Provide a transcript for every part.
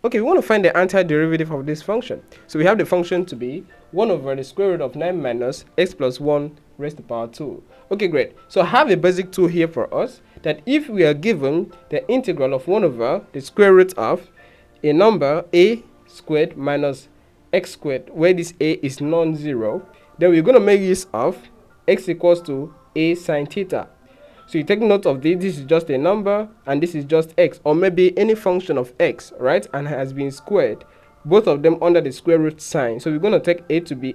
Okay, we want to find the antiderivative of this function. So we have the function to be 1 over the square root of 9 minus x plus 1 raised to the power 2. Okay, great. So I have a basic tool here for us that if we are given the integral of 1 over the square root of a number a squared minus x squared, where this a is non-zero, then we're going to make use of x equals to a sine theta. So you take note of this. This is just a number and this is just x, or maybe any function of x, right, and has been squared, both of them under the square root sign. So we're going to take a to be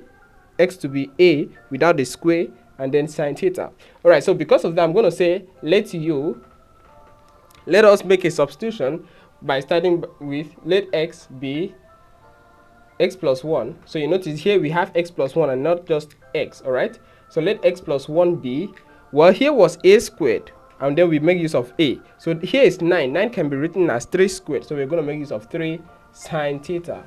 x to be a without the square and then sine theta. All right, so because of that, I'm going to say let us make a substitution by starting with let x be x plus 1. So you notice here we have x plus 1 and not just x. All right, so let x plus 1 be, well, here was a squared and then we make use of a. So here is 9. 9 can be written as 3 squared, so we're going to make use of 3 sine theta.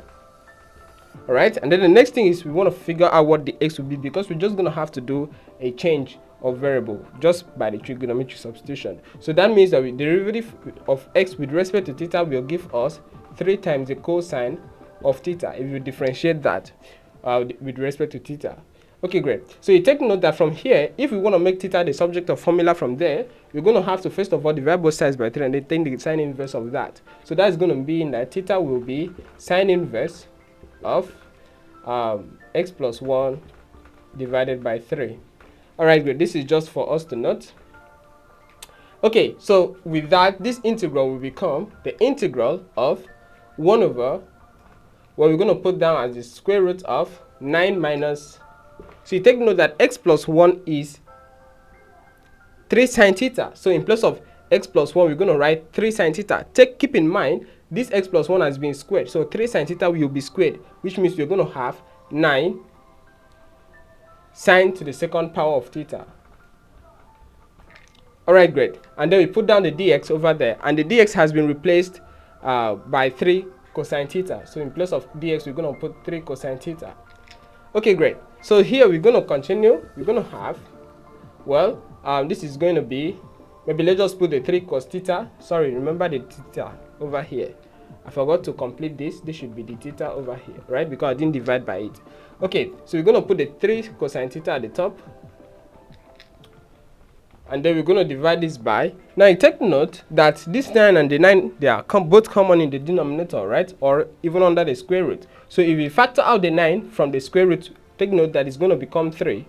All right, and then the next thing is we want to figure out what the x will be, because we're just going to have to do a change of variable just by the trigonometric substitution. So that means that the derivative of x with respect to theta will give us 3 times the cosine of theta if you differentiate that with respect to theta. Okay, great. So you take note that from here, if we want to make theta the subject of formula from there, we're going to have to first of all divide both sides by 3 and then take the sine inverse of that. So that's going to be in that theta will be sine inverse of x plus 1 divided by 3. All right, great. This is just for us to note. Okay, so with that, this integral will become the integral of 1 over what we're going to put down as the square root of 9 minus. So you take note that x plus 1 is 3 sine theta. So in place of x plus 1, we're going to write 3 sine theta. Keep in mind, this x plus 1 has been squared. So 3 sine theta will be squared, which means we're going to have 9 sine to the second power of theta. All right, great. And then we put down the dx over there, and the dx has been replaced by 3 cosine theta. So in place of dx, we're going to put 3 cosine theta. Okay, great. So here we're going to continue. We're going to have, well, this is going to be, maybe let's just put the 3 cos theta. Sorry, remember the theta over here. I forgot to complete this. This should be the theta over here, right? Because I didn't divide by it. Okay, so we're going to put the 3 cosine theta at the top. And then we're going to divide this by. Now you take note that this 9 and the 9, they are both common in the denominator, right? Or even under the square root. So if we factor out the 9 from the square root, take note that it's going to become 3.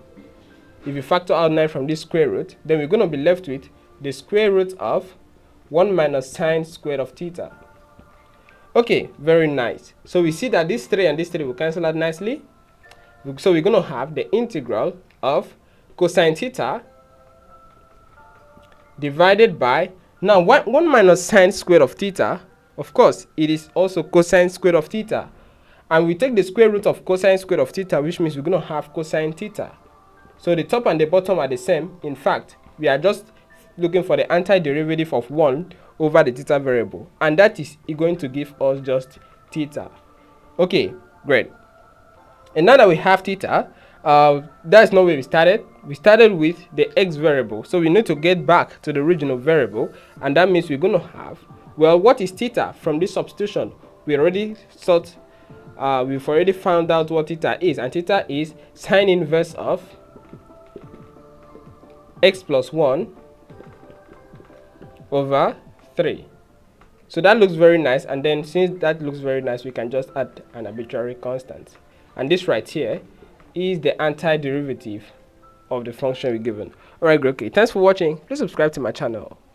If you factor out 9 from this square root, then we're going to be left with the square root of 1 minus sine squared of theta. Okay, very nice. So we see that this 3 and this 3 will cancel out nicely. So we're going to have the integral of cosine theta divided by, now 1 minus sine squared of theta, of course, it is also cosine squared of theta. And we take the square root of cosine squared of theta, which means we're going to have cosine theta. So the top and the bottom are the same. In fact, we are just looking for the antiderivative of 1 over the theta variable. And that is going to give us just theta. Okay, great. And now that we have theta, that's not where we started. We started with the x variable. So we need to get back to the original variable. And that means we're going to have, well, what is theta from this substitution? We already thought, we've already found out what theta is. And theta is sine inverse of x plus 1 over 3. So that looks very nice. And then since that looks very nice, we can just add an arbitrary constant. And this right here is the antiderivative of the function we're given. Alright, great. Okay, thanks for watching. Please subscribe to my channel.